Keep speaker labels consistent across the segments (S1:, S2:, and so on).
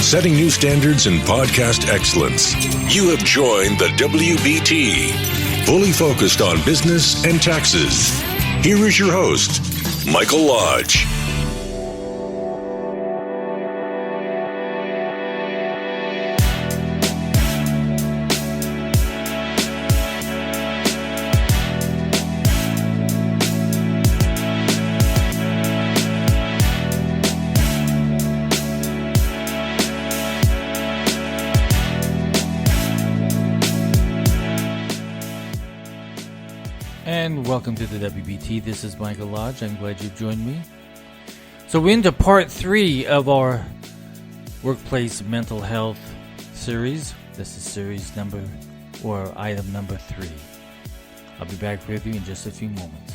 S1: setting new standards in podcast excellence. You have joined the WBT, fully focused on business and taxes. Here is your host, Michael Lodge.
S2: And welcome to the WBT. This is Michael Lodge. I'm glad you've joined me. So we're into part 3 of our workplace mental health series. This is item number 3. I'll be back with you in just a few moments.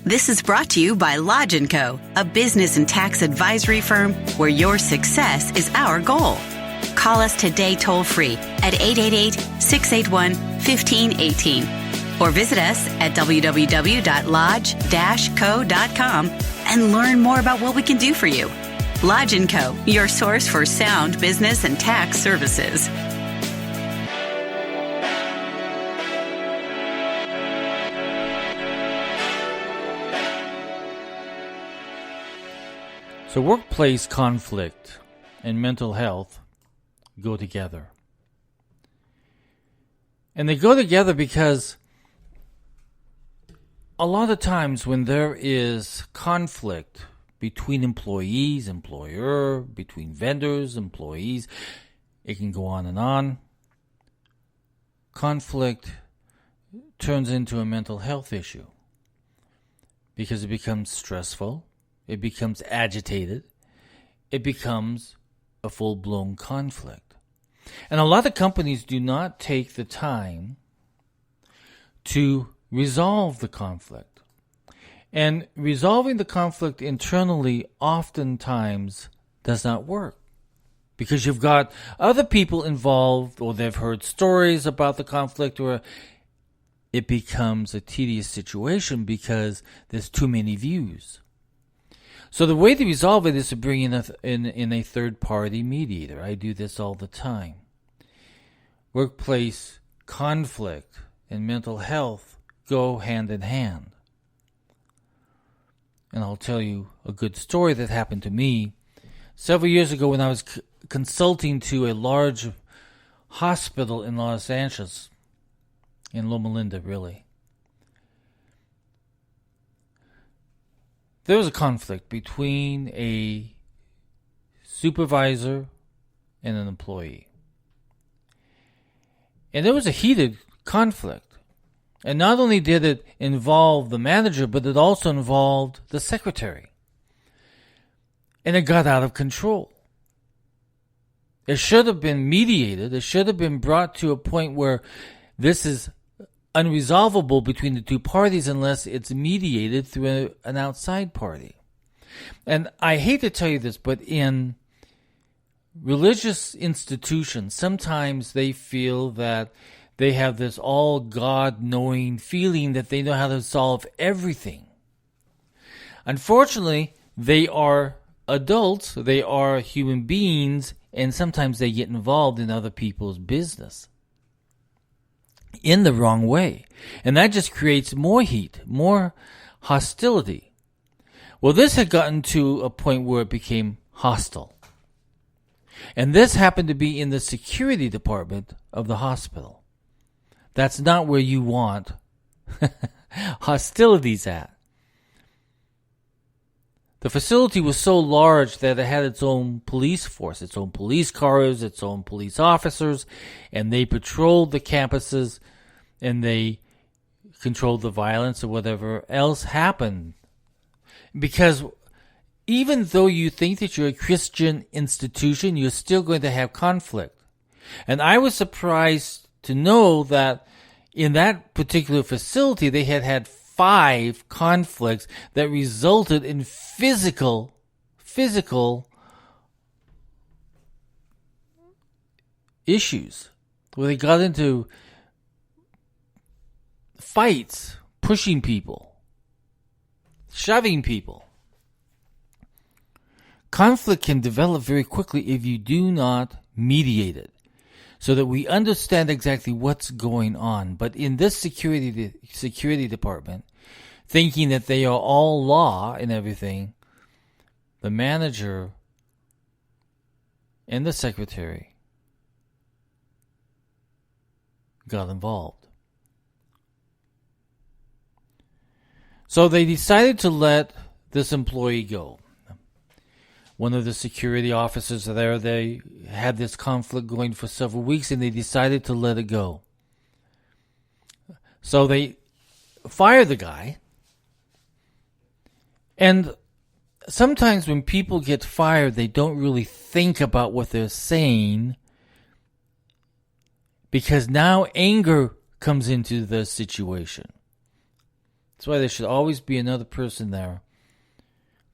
S3: This is brought to you by Lodge & Co., a business and tax advisory firm where your success is our goal. Call us today toll-free at 888-681-1518. Or visit us at www.lodge-co.com and learn more about what we can do for you. Lodge & Co., your source for sound business and tax services.
S2: So workplace conflict and mental health go together. And they go together because a lot of times when there is conflict between employees, employer, between vendors, employees, it can go on and on. Conflict turns into a mental health issue because it becomes stressful, it becomes agitated, it becomes a full-blown conflict. And a lot of companies do not take the time to resolve the conflict. And resolving the conflict internally oftentimes does not work because you've got other people involved, or they've heard stories about the conflict, or it becomes a tedious situation because there's too many views. So the way to resolve it is to bring in a third-party mediator. I do this all the time. Workplace conflict and mental health go hand in hand. And I'll tell you a good story that happened to me several years ago when I was consulting to a large hospital in Los Angeles, in Loma Linda, really. There was a conflict between a supervisor and an employee. And there was a heated conflict. And not only did it involve the manager, but it also involved the secretary. And it got out of control. It should have been mediated. It should have been brought to a point where this is unresolvable between the two parties unless it's mediated through an outside party. And I hate to tell you this, but in religious institutions, sometimes they feel that they have this all God-knowing feeling that they know how to solve everything. Unfortunately, they are adults, they are human beings, and sometimes they get involved in other people's business in the wrong way. And that just creates more heat, more hostility. Well, this had gotten to a point where it became hostile. And this happened to be in the security department of the hospital. That's not where you want hostilities at. The facility was so large that it had its own police force, its own police cars, its own police officers, and they patrolled the campuses and they controlled the violence or whatever else happened. Because even though you think that you're a Christian institution, you're still going to have conflict. And I was surprised to know that in that particular facility, they had 5 conflicts that resulted in physical issues, where they got into fights, pushing people, shoving people. conflict can develop very quickly if you do not mediate it, so that we understand exactly what's going on. But in this security department, thinking that they are all law and everything, the manager and the secretary got involved. So they decided to let this employee go. One of the security officers there, they had this conflict going for several weeks, and they decided to let it go. So they fired the guy. And sometimes when people get fired, they don't really think about what they're saying, because now anger comes into the situation. That's why there should always be another person there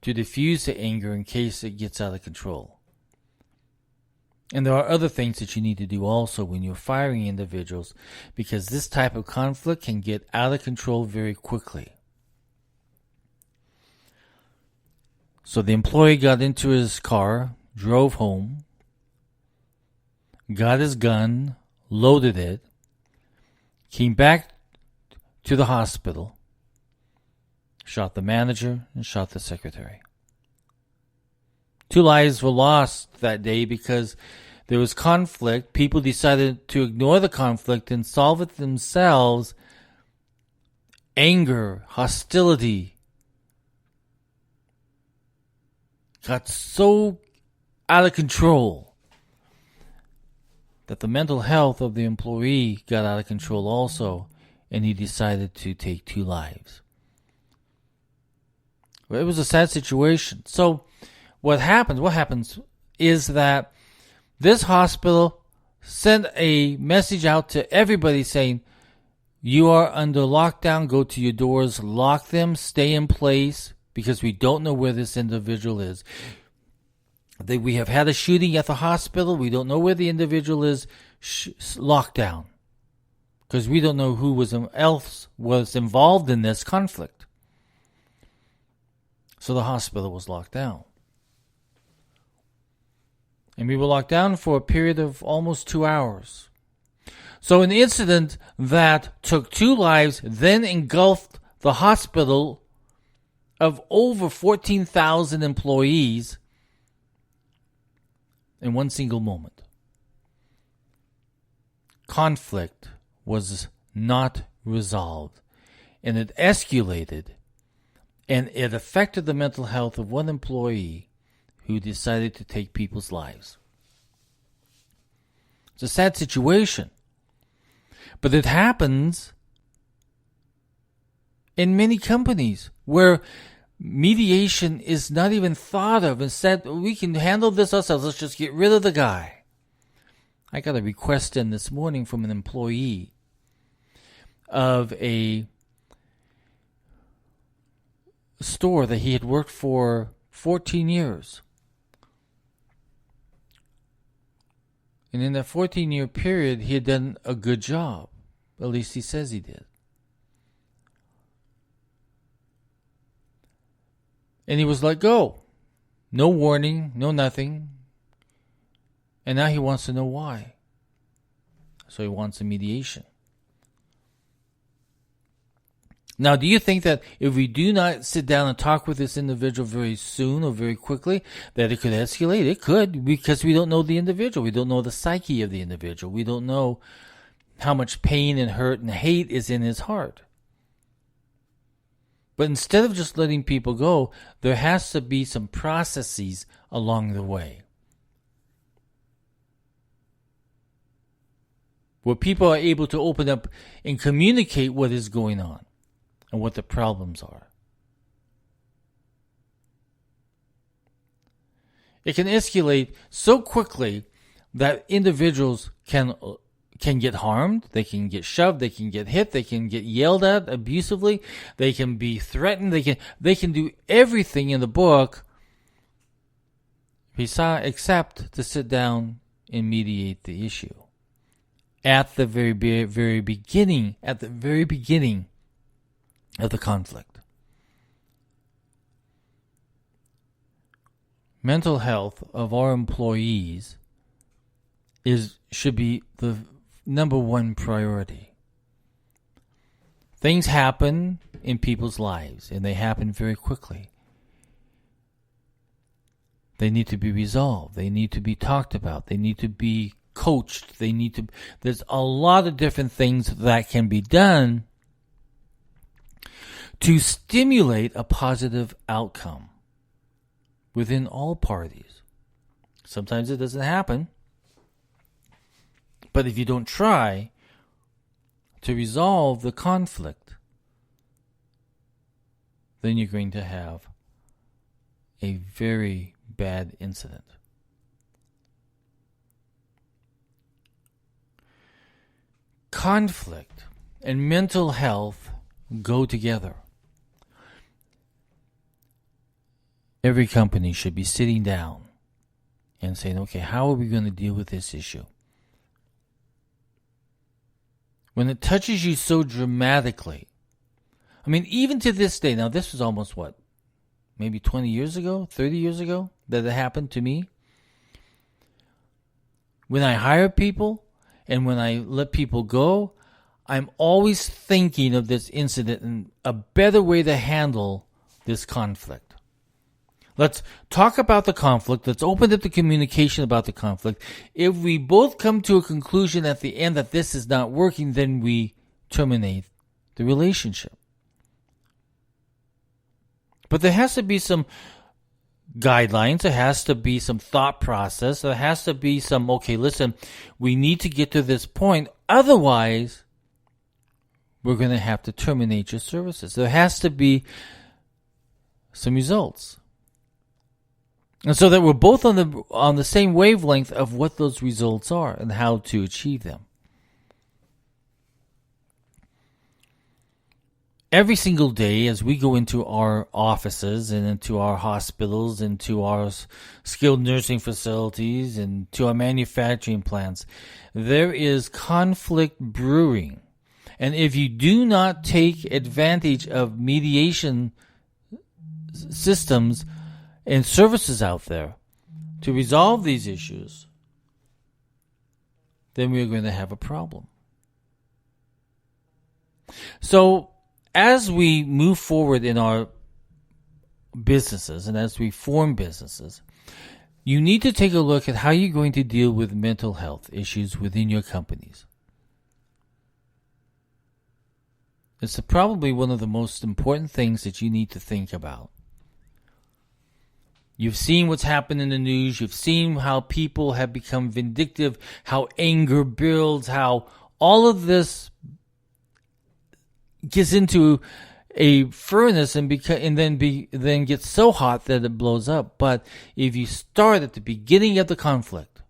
S2: to diffuse the anger in case it gets out of control. And there are other things that you need to do also when you're firing individuals, because this type of conflict can get out of control very quickly. So the employee got into his car, drove home, got his gun, loaded it, came back to the hospital, shot the manager, and shot the secretary. 2 lives were lost that day because there was conflict. People decided to ignore the conflict and solve it themselves. Anger, hostility got so out of control that the mental health of the employee got out of control also, and he decided to take 2 lives. It was a sad situation. So what happens is that this hospital sent a message out to everybody saying, you are under lockdown, go to your doors, lock them, stay in place, because we don't know where this individual is. We have had a shooting at the hospital, we don't know where the individual is, locked down. Because we don't know who else was involved in this conflict. So the hospital was locked down. And we were locked down for a period of almost 2 hours. So an incident that took 2 lives then engulfed the hospital of over 14,000 employees in one single moment. Conflict was not resolved, and it escalated. And it affected the mental health of one employee who decided to take people's lives. It's a sad situation. But it happens in many companies where mediation is not even thought of. Instead, we can handle this ourselves. Let's just get rid of the guy. I got a request in this morning from an employee of a store that he had worked for 14 years. And in that 14-year period, he had done a good job. At least he says he did. And he was let go. No warning, no nothing. And now he wants to know why. So he wants a mediation. Now, do you think that if we do not sit down and talk with this individual very soon or very quickly, that it could escalate? It could, because we don't know the individual. We don't know the psyche of the individual. We don't know how much pain and hurt and hate is in his heart. But instead of just letting people go, there has to be some processes along the way, where people are able to open up and communicate what is going on and what the problems are. It can escalate so quickly that individuals can get harmed, they can get shoved, they can get hit, they can get yelled at abusively, they can be threatened, they can do everything in the book except to sit down and mediate the issue. At the very beginning of the conflict. mental health of our employees should be the number one priority. Things happen in people's lives, and they happen very quickly. They need to be resolved. They need to be talked about. They need to be coached. There's a lot of different things that can be done to stimulate a positive outcome within all parties. Sometimes it doesn't happen. But if you don't try to resolve the conflict, then you're going to have a very bad incident. Conflict and mental health go together. Every company should be sitting down and saying, okay, how are we going to deal with this issue? When it touches you so dramatically, I mean, even to this day, now this was almost maybe 20 years ago, 30 years ago that it happened to me. When I hire people and when I let people go, I'm always thinking of this incident and a better way to handle this conflict. Let's talk about the conflict. Let's open up the communication about the conflict. If we both come to a conclusion at the end that this is not working, then we terminate the relationship. But there has to be some guidelines. There has to be some thought process. There has to be some, okay, listen, we need to get to this point. Otherwise, we're going to have to terminate your services. There has to be some results. And so that we're both on the same wavelength of what those results are and how to achieve them. Every single day as we go into our offices and into our hospitals, into our skilled nursing facilities and to our manufacturing plants, there is conflict brewing. And if you do not take advantage of mediation systems and services out there to resolve these issues, then we're going to have a problem. So, as we move forward in our businesses and as we form businesses, you need to take a look at how you're going to deal with mental health issues within your companies. It's probably one of the most important things that you need to think about. You've seen what's happened in the news. You've seen how people have become vindictive, how anger builds, how all of this gets into a furnace and then gets so hot that it blows up. But if you start at the beginning of the conflict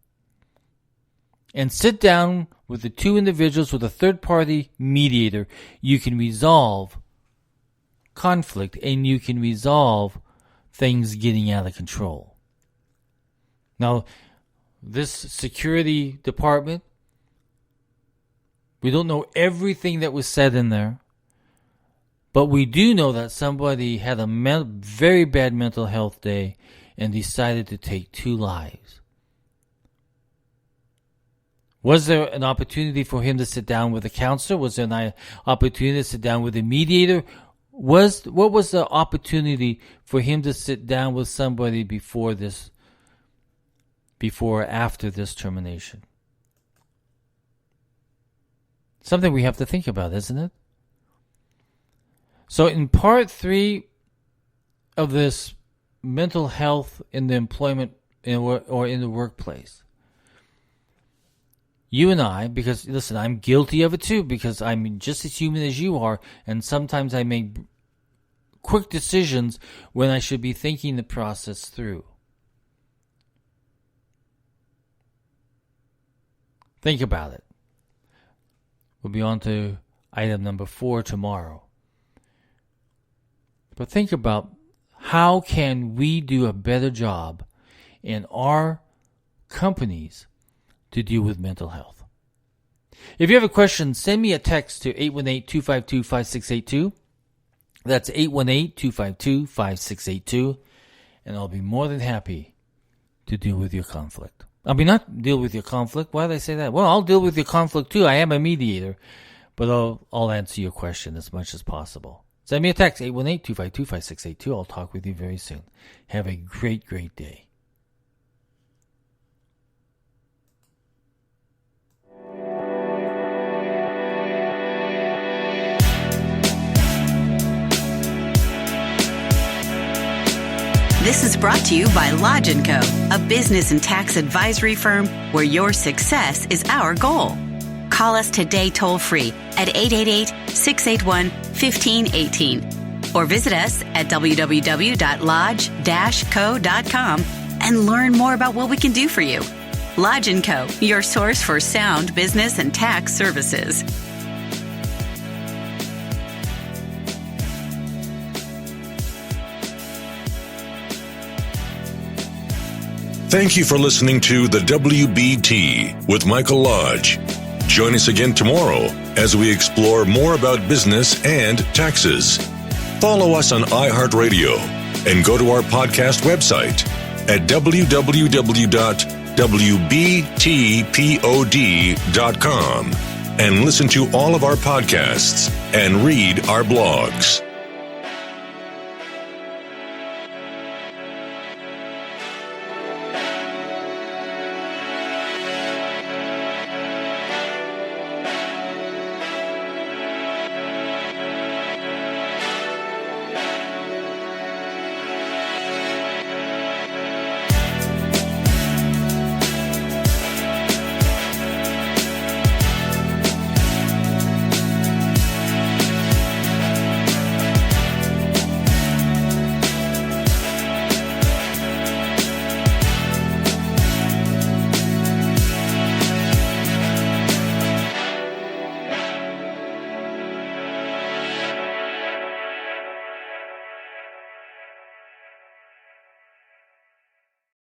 S2: and sit down with the two individuals with a third-party mediator, you can resolve conflict and you can resolve things getting out of control. Now, this security department, we don't know everything that was said in there, but we do know that somebody had a very bad mental health day and decided to take 2 lives. Was there an opportunity for him to sit down with a counselor? Was there an opportunity to sit down with a mediator? What was the opportunity for him to sit down with somebody before or after this termination? Something we have to think about, isn't it? So in part 3 of this mental health in the employment or in the workplace, you and I, because listen, I'm guilty of it too, because I'm just as human as you are, and sometimes I make quick decisions when I should be thinking the process through. Think about it. We'll be on to item number 4 tomorrow. But think about how can we do a better job in our companies to deal with mental health. If you have a question, send me a text to 818-252-5682. That's 818-252-5682. And I'll be more than happy to deal with your conflict. I mean, not deal with your conflict. Why did I say that? Well, I'll deal with your conflict too. I am a mediator. But I'll answer your question as much as possible. Send me a text, 818-252-5682. I'll talk with you very soon. Have a great, great day.
S3: This is brought to you by Lodge & Co., a business and tax advisory firm where your success is our goal. Call us today toll-free at 888-681-1518 or visit us at www.lodge-co.com and learn more about what we can do for you. Lodge & Co., your source for sound business and tax services.
S1: Thank you for listening to the WBT with Michael Lodge. Join us again tomorrow as we explore more about business and taxes. Follow us on iHeartRadio and go to our podcast website at www.wbtpod.com and listen to all of our podcasts and read our blogs.